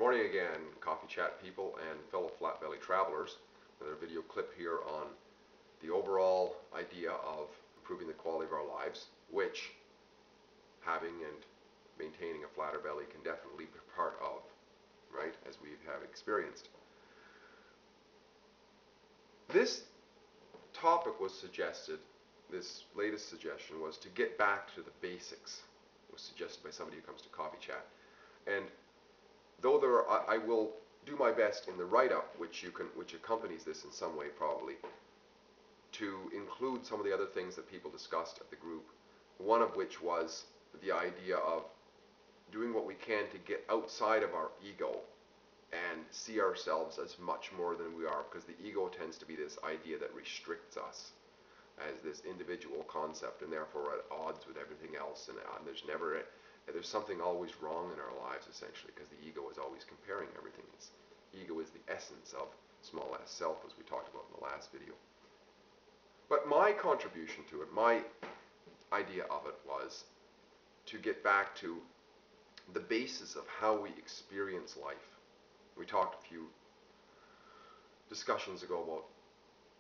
Morning again, coffee chat people and fellow flat belly travelers. Another video clip here on the overall idea of improving the quality of our lives, which having and maintaining a flatter belly can definitely be part of, right, as we have experienced. This topic was suggested, this latest suggestion was to get back to the basics. It was suggested by somebody who comes to coffee chat. And though I will do my best in the write-up, which accompanies this in some way probably, to include some of the other things that people discussed at the group, one of which was the idea of doing what we can to get outside of our ego and see ourselves as much more than we are, because the ego tends to be this idea that restricts us as this individual concept, and therefore at odds with everything else, and there's something always wrong in our lives, essentially, because the ego is always comparing everything. Ego is the essence of small s self, as we talked about in the last video. But my contribution to it, my idea of it, was to get back to the basis of how we experience life. We talked a few discussions ago about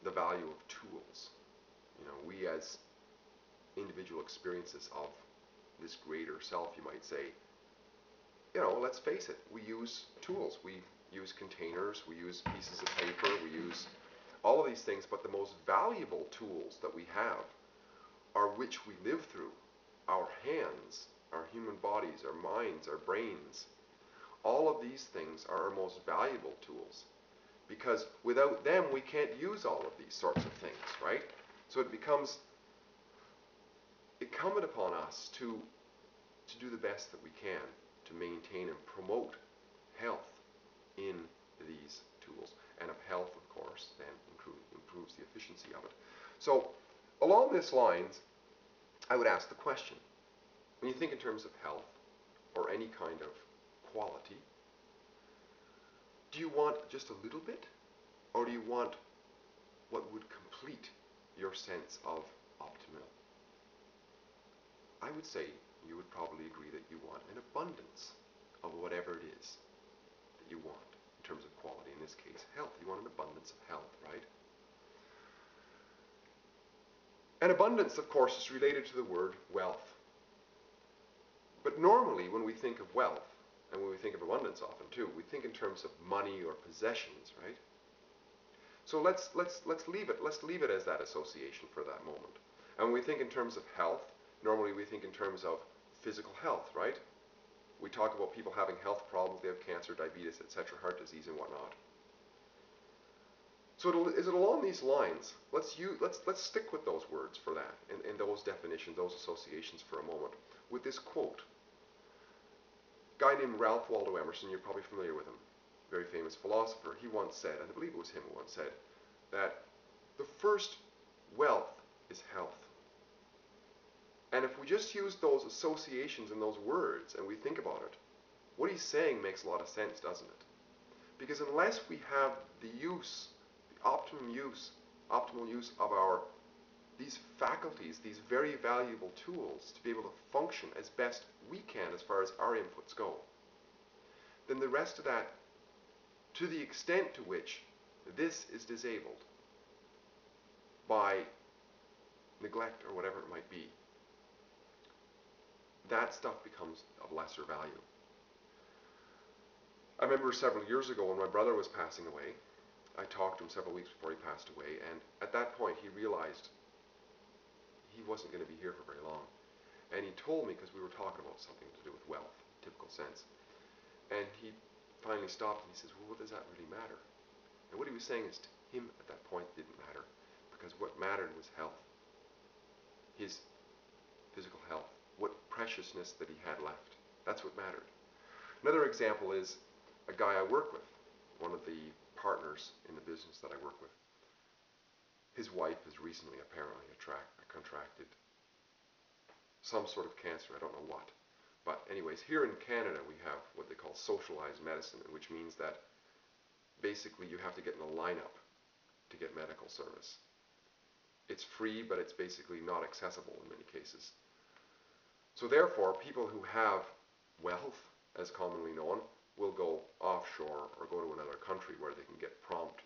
the value of tools. You know, we as individual experiences of this greater self, you might say, you know, let's face it, we use tools. We use containers, we use pieces of paper, we use all of these things, but the most valuable tools that we have are which we live through. Our hands, our human bodies, our minds, our brains. All of these things are our most valuable tools, because without them we can't use all of these sorts of things, right? So it becomes incumbent upon us to do the best that we can to maintain and promote health in these tools. And of health, of course, then improves the efficiency of it. So along these lines, I would ask the question, when you think in terms of health or any kind of quality, do you want just a little bit, or do you want what would complete your sense of optimal? I would say you would probably agree that you want an abundance of whatever it is that you want in terms of quality. In this case, health. You want an abundance of health, right? And abundance, of course, is related to the word wealth. But normally when we think of wealth, and when we think of abundance often too, we think in terms of money or possessions, right? So let's leave it as that association for that moment. And when we think in terms of health, normally we think in terms of physical health, right? We talk about people having health problems, they have cancer, diabetes, etc., heart disease and whatnot. So is it along these lines? Let's stick with those words for that, and those definitions, those associations for a moment, with this quote. A guy named Ralph Waldo Emerson, you're probably familiar with him, very famous philosopher. He once said, and I believe it was him who once said, that the first wealth is health. And if we just use those associations and those words and we think about it, what he's saying makes a lot of sense, doesn't it? Because unless we have the optimal use of these faculties, these very valuable tools to be able to function as best we can as far as our inputs go, then the rest of that, to the extent to which this is disabled by neglect or whatever it might be, that stuff becomes of lesser value. I remember several years ago when my brother was passing away, I talked to him several weeks before he passed away, and at that point he realized he wasn't going to be here for very long. And he told me, because we were talking about something to do with wealth, typical sense, and he finally stopped and he says, well, what does that really matter? And what he was saying is, to him at that point didn't matter, because what mattered was health, his physical health, what preciousness that he had left. That's what mattered. Another example is a guy I work with, one of the partners in the business that I work with. His wife has recently apparently contracted some sort of cancer, I don't know what. But anyways, here in Canada we have what they call socialized medicine, which means that basically you have to get in a lineup to get medical service. It's free, but it's basically not accessible in many cases. So therefore, people who have wealth, as commonly known, will go offshore or go to another country where they can get prompt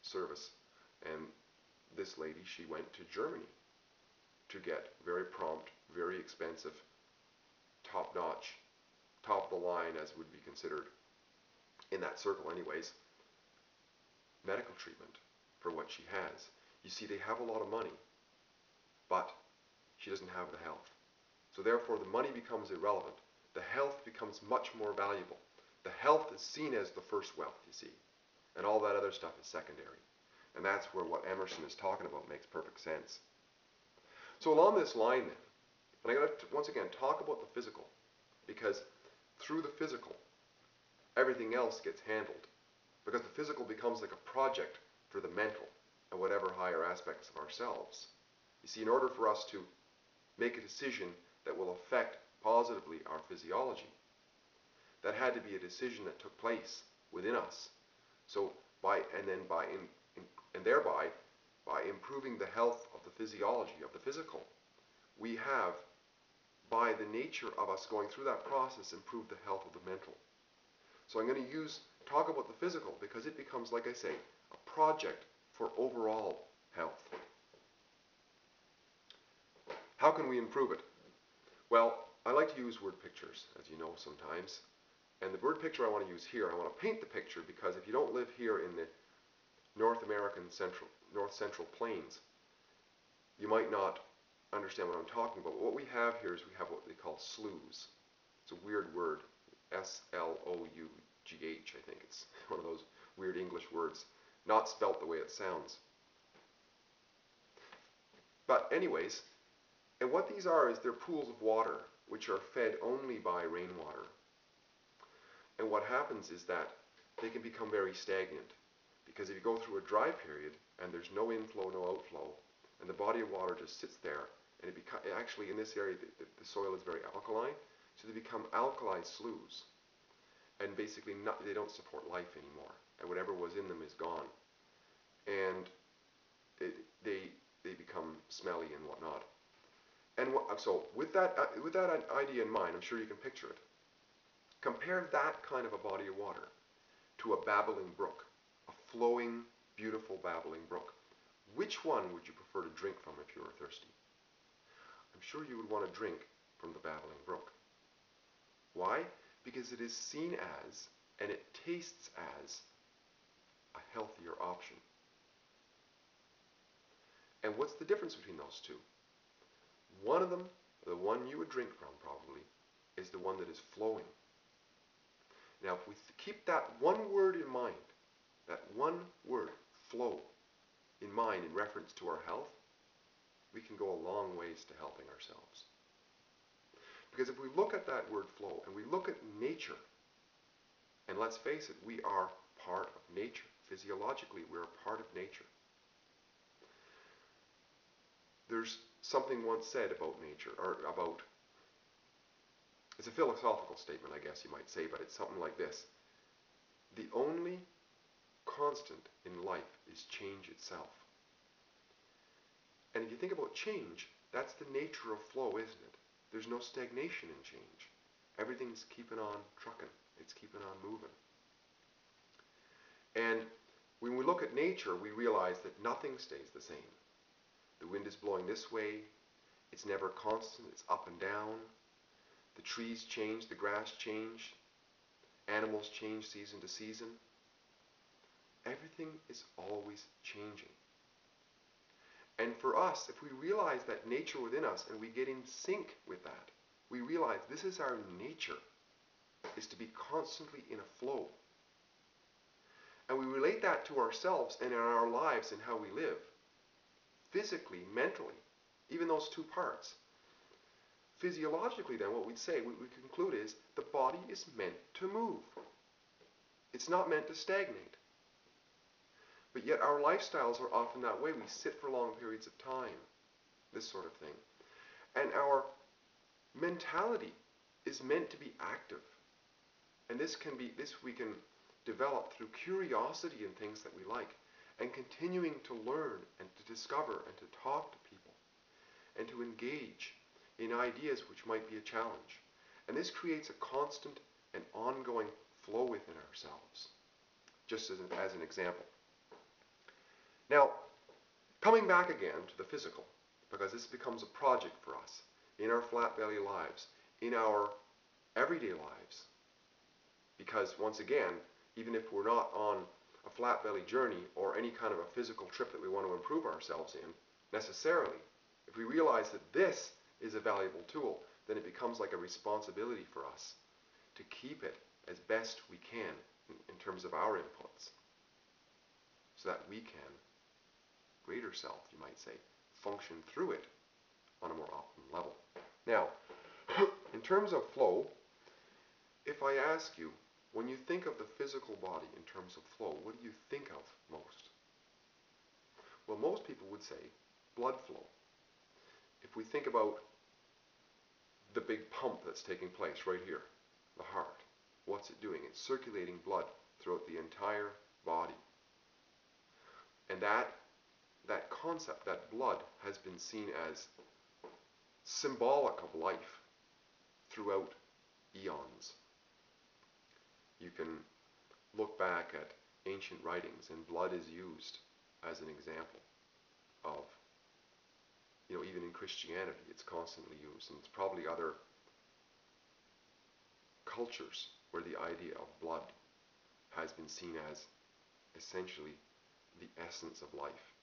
service. And this lady, she went to Germany to get very prompt, very expensive, top-notch, top-of-the-line, as would be considered in that circle anyways, medical treatment for what she has. You see, they have a lot of money, but she doesn't have the health. So therefore, the money becomes irrelevant. The health becomes much more valuable. The health is seen as the first wealth, you see, and all that other stuff is secondary. And that's where what Emerson is talking about makes perfect sense. So along this line then, and I got to once again talk about the physical, because through the physical, everything else gets handled. Because the physical becomes like a project for the mental and whatever higher aspects of ourselves. You see, in order for us to make a decision that will affect positively our physiology, that had to be a decision that took place within us. So thereby by improving the health of the physiology of the physical, we have, by the nature of us going through that process, improved the health of the mental. So I'm going to talk about the physical because it becomes, like I say, a project for overall health. How can we improve it? Well, I like to use word pictures, as you know sometimes. And the word picture I want to use here, I want to paint the picture because if you don't live here in the North Central Plains, you might not understand what I'm talking about. But what we have here is we have what they call sloughs. It's a weird word, S-L-O-U-G-H, I think. It's one of those weird English words, not spelt the way it sounds. But anyways, and what these are is they're pools of water which are fed only by rainwater. And what happens is that they can become very stagnant because if you go through a dry period and there's no inflow, no outflow, and the body of water just sits there, and actually in this area the soil is very alkaline, so they become alkali sloughs. And basically they don't support life anymore, and whatever was in them is gone. And they become smelly and whatnot. And so with that idea in mind, I'm sure you can picture it. Compare that kind of a body of water to a babbling brook, a flowing, beautiful babbling brook. Which one would you prefer to drink from if you were thirsty? I'm sure you would want to drink from the babbling brook. Why? Because it is seen as, and it tastes as, a healthier option. And what's the difference between those two? One of them, the one you would drink from probably, is the one that is flowing. Now if we keep that one word in mind, that one word, flow, in mind in reference to our health, we can go a long ways to helping ourselves. Because if we look at that word flow and we look at nature, and let's face it, we are part of nature. Physiologically, we're a part of nature. There's something once said about nature, or it's a philosophical statement, I guess you might say, but it's something like this. The only constant in life is change itself. And if you think about change, that's the nature of flow, isn't it? There's no stagnation in change. Everything's keeping on trucking. It's keeping on moving. And when we look at nature, we realize that nothing stays the same. The wind is blowing this way. It's never constant. It's up and down. The trees change. The grass change. Animals change season to season. Everything is always changing. And for us, if we realize that nature within us and we get in sync with that, we realize this is our nature, is to be constantly in a flow. And we relate that to ourselves and in our lives and how we live. Physically, mentally, even those two parts. Physiologically then, what we'd say, what we conclude is, the body is meant to move. It's not meant to stagnate. But yet our lifestyles are often that way. We sit for long periods of time, this sort of thing. And our mentality is meant to be active. And this we can develop through curiosity in things that we like, and continuing to learn and to discover and to talk to people and to engage in ideas which might be a challenge. And this creates a constant and ongoing flow within ourselves, just as an example. Now, coming back again to the physical, because this becomes a project for us in our flat belly lives, in our everyday lives. Because once again, even if we're not on a flat belly journey or any kind of a physical trip that we want to improve ourselves in, necessarily, if we realize that this is a valuable tool, then it becomes like a responsibility for us to keep it as best we can in terms of our inputs, so that we can, greater self, you might say, function through it on a more optimum level. Now, in terms of flow, if I ask you, when you think of the physical body in terms of flow, what do you think of most? Well, most people would say blood flow. If we think about the big pump that's taking place right here, the heart, what's it doing? It's circulating blood throughout the entire body. And that concept, that blood, has been seen as symbolic of life throughout eons. You can look back at ancient writings, and blood is used as an example of, even in Christianity, it's constantly used, and it's probably other cultures where the idea of blood has been seen as essentially the essence of life.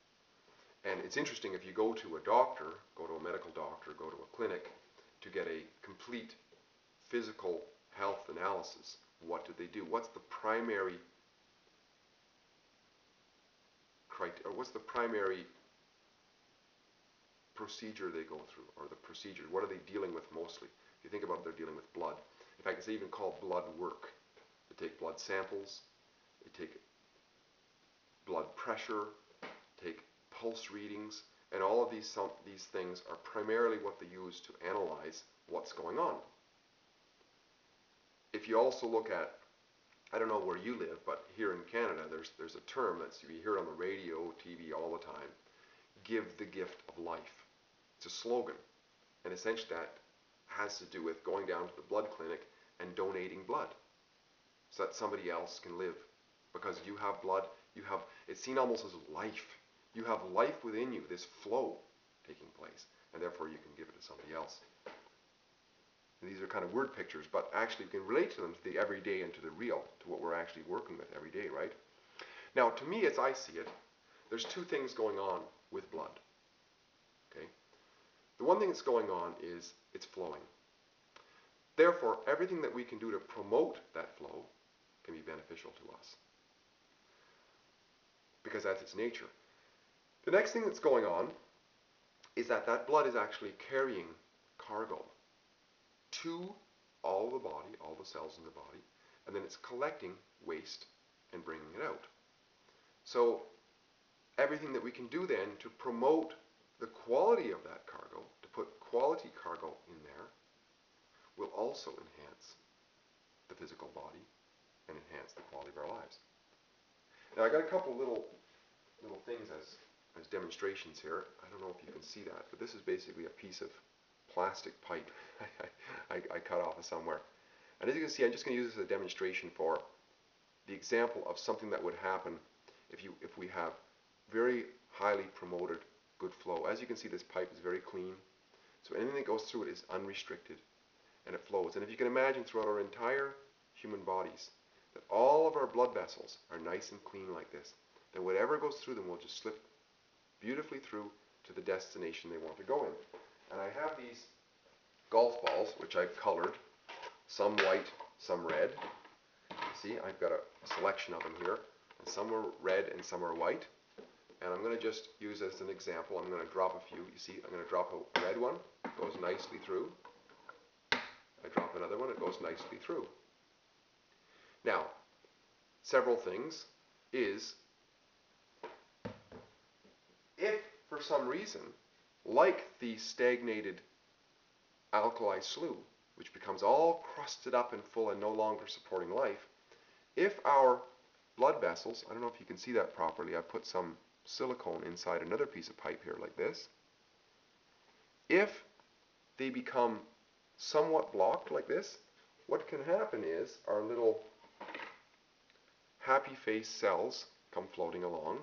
And it's interesting, if you go to a doctor, go to a medical doctor, go to a clinic to get a complete physical health analysis, what do they do? What's the primary procedure they go through, or the procedure? What are they dealing with mostly? If you think about it, they're dealing with blood. In fact, it's even called blood work. They take blood samples, they take blood pressure, take pulse readings, and all of these things are primarily what they use to analyze what's going on. If you also look at, I don't know where you live, but here in Canada, there's a term that's, you hear it on the radio, TV all the time, give the gift of life. It's a slogan, and essentially that has to do with going down to the blood clinic and donating blood so that somebody else can live. Because you have blood, it's seen almost as life. You have life within you, this flow taking place, and therefore you can give it to somebody else. And these are kind of word pictures, but actually you can relate to them, to the everyday and to the real, to what we're actually working with every day, right? Now, to me, as I see it, there's two things going on with blood. Okay? The one thing that's going on is it's flowing. Therefore, everything that we can do to promote that flow can be beneficial to us, because that's its nature. The next thing that's going on is that blood is actually carrying cargo to all the body, all the cells in the body, and then it's collecting waste and bringing it out. So everything that we can do then to promote the quality of that cargo, to put quality cargo in there, will also enhance the physical body and enhance the quality of our lives. Now I got a couple little things as demonstrations here. I don't know if you can see that, but this is basically a piece of plastic pipe I cut off of somewhere. And as you can see, I'm just going to use this as a demonstration for the example of something that would happen if we have very highly promoted good flow. As you can see, this pipe is very clean, so anything that goes through it is unrestricted and it flows. And if you can imagine throughout our entire human bodies that all of our blood vessels are nice and clean like this, then whatever goes through them will just slip beautifully through to the destination they want to go in. And I have these golf balls, which I've colored, some white, some red. See, I've got a selection of them here, and some are red and some are white. And I'm going to just use as an example, I'm going to drop a few. You see, I'm going to drop a red one, it goes nicely through. I drop another one, it goes nicely through. Now, several things is, if for some reason, like the stagnated alkali slough, which becomes all crusted up and full and no longer supporting life, if our blood vessels, I don't know if you can see that properly, I put some silicone inside another piece of pipe here like this, if they become somewhat blocked like this, what can happen is our little happy face cells come floating along,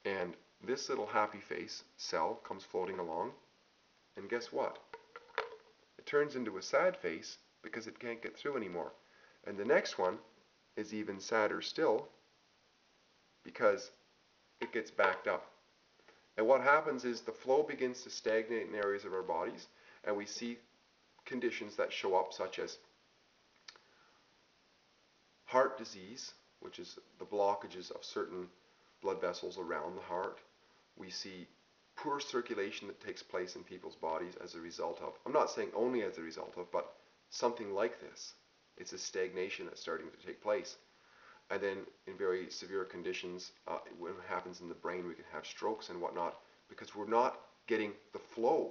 and this little happy face cell comes floating along, and guess what? It turns into a sad face because it can't get through anymore. And the next one is even sadder still because it gets backed up. And what happens is the flow begins to stagnate in areas of our bodies, and we see conditions that show up such as heart disease, which is the blockages of certain blood vessels around the heart. We see poor circulation that takes place in people's bodies as a result of, I'm not saying only as a result of, but something like this. It's a stagnation that's starting to take place. And then in very severe conditions, when it happens in the brain, we can have strokes and whatnot, because we're not getting the flow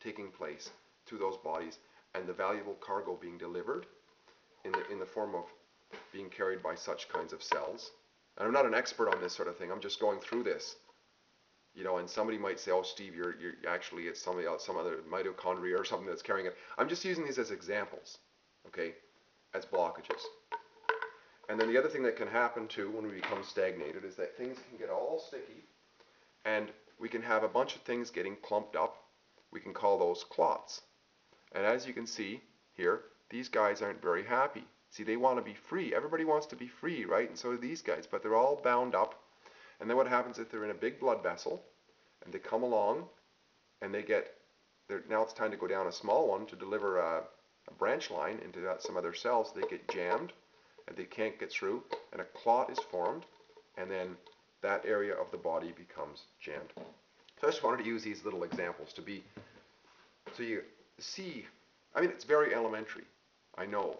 taking place through those bodies and the valuable cargo being delivered in the form of being carried by such kinds of cells. And I'm not an expert on this sort of thing. I'm just going through this. You know, and somebody might say, "Oh, Steve, you're actually it's somebody else, some other mitochondria or something that's carrying it." I'm just using these as examples, okay, as blockages. And then the other thing that can happen too when we become stagnated is that things can get all sticky, and we can have a bunch of things getting clumped up. We can call those clots. And as you can see here, these guys aren't very happy. See, they want to be free. Everybody wants to be free, right? And so do these guys, but they're all bound up. And then what happens if they're in a big blood vessel, and they come along, and now it's time to go down a small one to deliver a branch line into some other cells. They get jammed, and they can't get through, and a clot is formed, and then that area of the body becomes jammed. So I just wanted to use these little examples so you see. I mean, it's very elementary. I know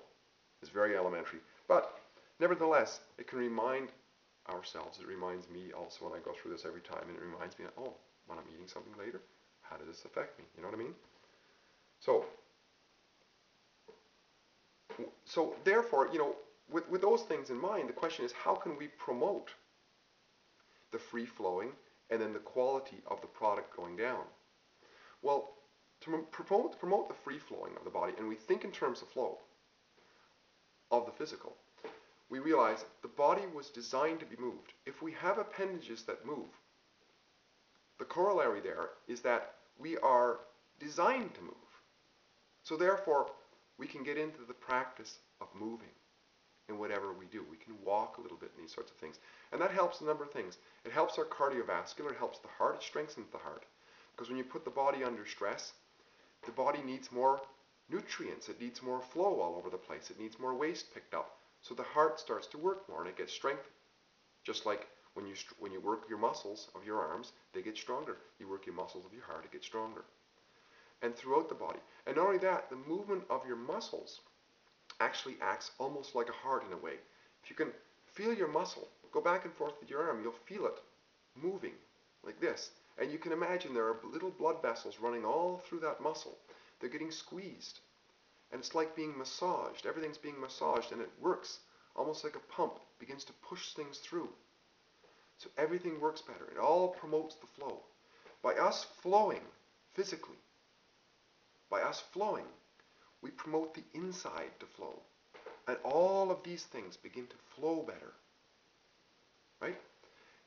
it's very elementary, but nevertheless, it can remind ourselves. It reminds me also when I go through this every time, and it reminds me, oh, when I'm eating something later, how does this affect me? You know what I mean? So therefore, you know, with those things in mind, the question is, how can we promote the free flowing and then the quality of the product going down? Well, to promote the free flowing of the body, and we think in terms of flow of the physical, we realize the body was designed to be moved. If we have appendages that move, the corollary there is that we are designed to move. So therefore, we can get into the practice of moving in whatever we do. We can walk a little bit in these sorts of things. And that helps a number of things. It helps our cardiovascular, it helps the heart, it strengthens the heart. Because when you put the body under stress, the body needs more nutrients, it needs more flow all over the place, it needs more waste picked up. So the heart starts to work more and it gets strengthened. Just like when you work your muscles of your arms, they get stronger. You work your muscles of your heart, it gets stronger. And throughout the body. And not only that, the movement of your muscles actually acts almost like a heart in a way. If you can feel your muscle go back and forth with your arm, you'll feel it moving like this. And you can imagine there are little blood vessels running all through that muscle. They're getting squeezed. And it's like being massaged. Everything's being massaged, and it works almost like a pump, begins to push things through. So everything works better. It all promotes the flow. By us flowing physically, we promote the inside to flow. And all of these things begin to flow better. Right?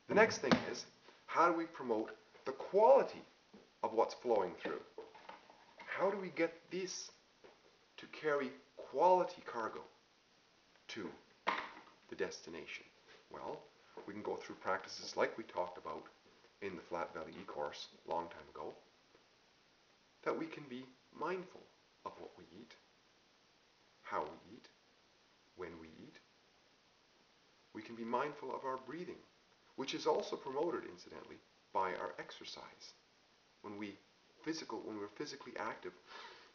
The next thing is, how do we promote the quality of what's flowing through? How do we get this to carry quality cargo to the destination? Well, we can go through practices like we talked about in the Flat Belly E-Course a long time ago, that we can be mindful of what we eat, how we eat, when we eat. We can be mindful of our breathing, which is also promoted, incidentally, by our exercise. When we're physically active,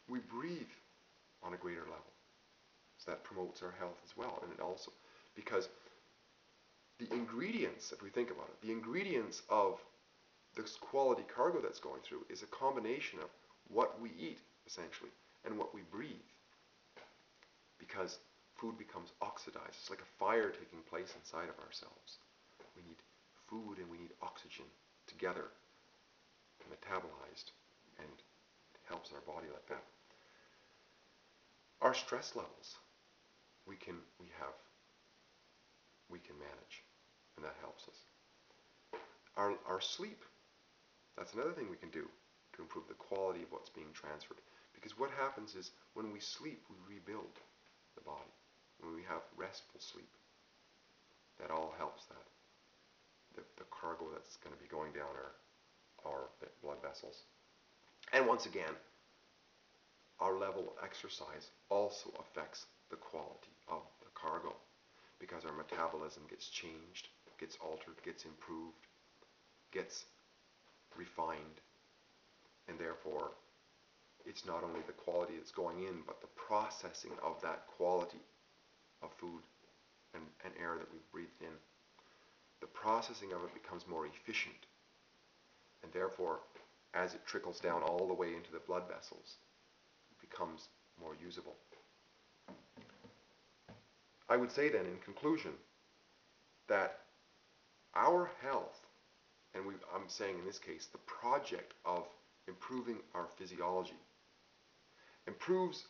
we breathe on a greater level. So that promotes our health as well. And it also, because the ingredients, if we think about it, the ingredients of this quality cargo that's going through is a combination of what we eat, essentially, and what we breathe. Because food becomes oxidized. It's like a fire taking place inside of ourselves. We need food and we need oxygen together, metabolized, and it helps our body like that. Our stress levels, we can manage, and that helps us. Our sleep, that's another thing we can do to improve the quality of what's being transferred. Because what happens is when we sleep, we rebuild the body. When we have restful sleep, that all helps that. The cargo that's going to be going down our blood vessels. And once again, our level of exercise also affects the quality of the cargo, because our metabolism gets changed, gets altered, gets improved, gets refined, and therefore it's not only the quality that's going in, but the processing of that quality of food and air that we've breathed in. The processing of it becomes more efficient, and therefore, as it trickles down all the way into the blood vessels, it becomes more usable. I would say then, in conclusion, that our health, and I'm saying in this case, the project of improving our physiology, improves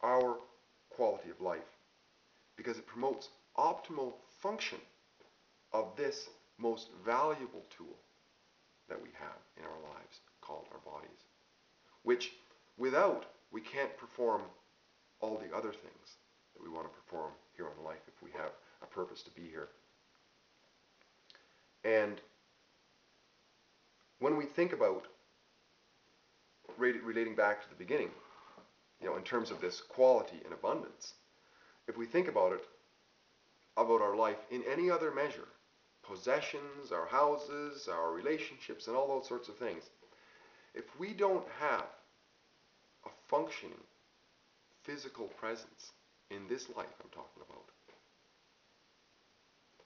our quality of life, because it promotes optimal function of this most valuable tool that we have in our lives, called our bodies, which without we can't perform all the other things that we want to perform here on life if we have a purpose to be here. And when we think about relating back to the beginning, in terms of this quality and abundance, if we think about it, about our life in any other measure, possessions, our houses, our relationships, and all those sorts of things, if we don't have a functioning physical presence in this life I'm talking about,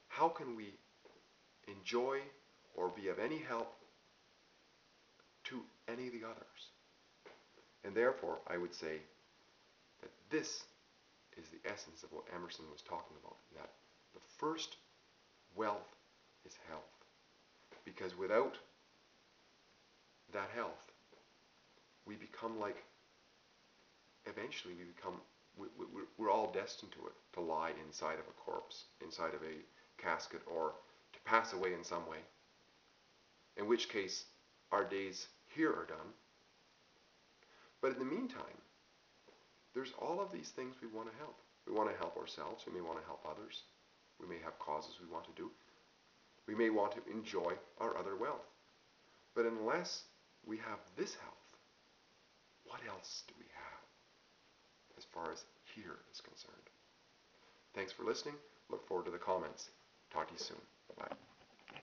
how can we enjoy or be of any help to any of the others? And therefore, I would say that this is the essence of what Emerson was talking about, that the first wealth is health. Because without that health, we become like, eventually we're all destined to it, to lie inside of a corpse, inside of a casket, or to pass away in some way. In which case, our days here are done. But in the meantime, there's all of these things we want to help. We want to help ourselves. We may want to help others. We may have causes we want to do. We may want to enjoy our other wealth. But unless we have this health, what else do we have as far as here is concerned? Thanks for listening. Look forward to the comments. Talk to you soon. Bye-bye.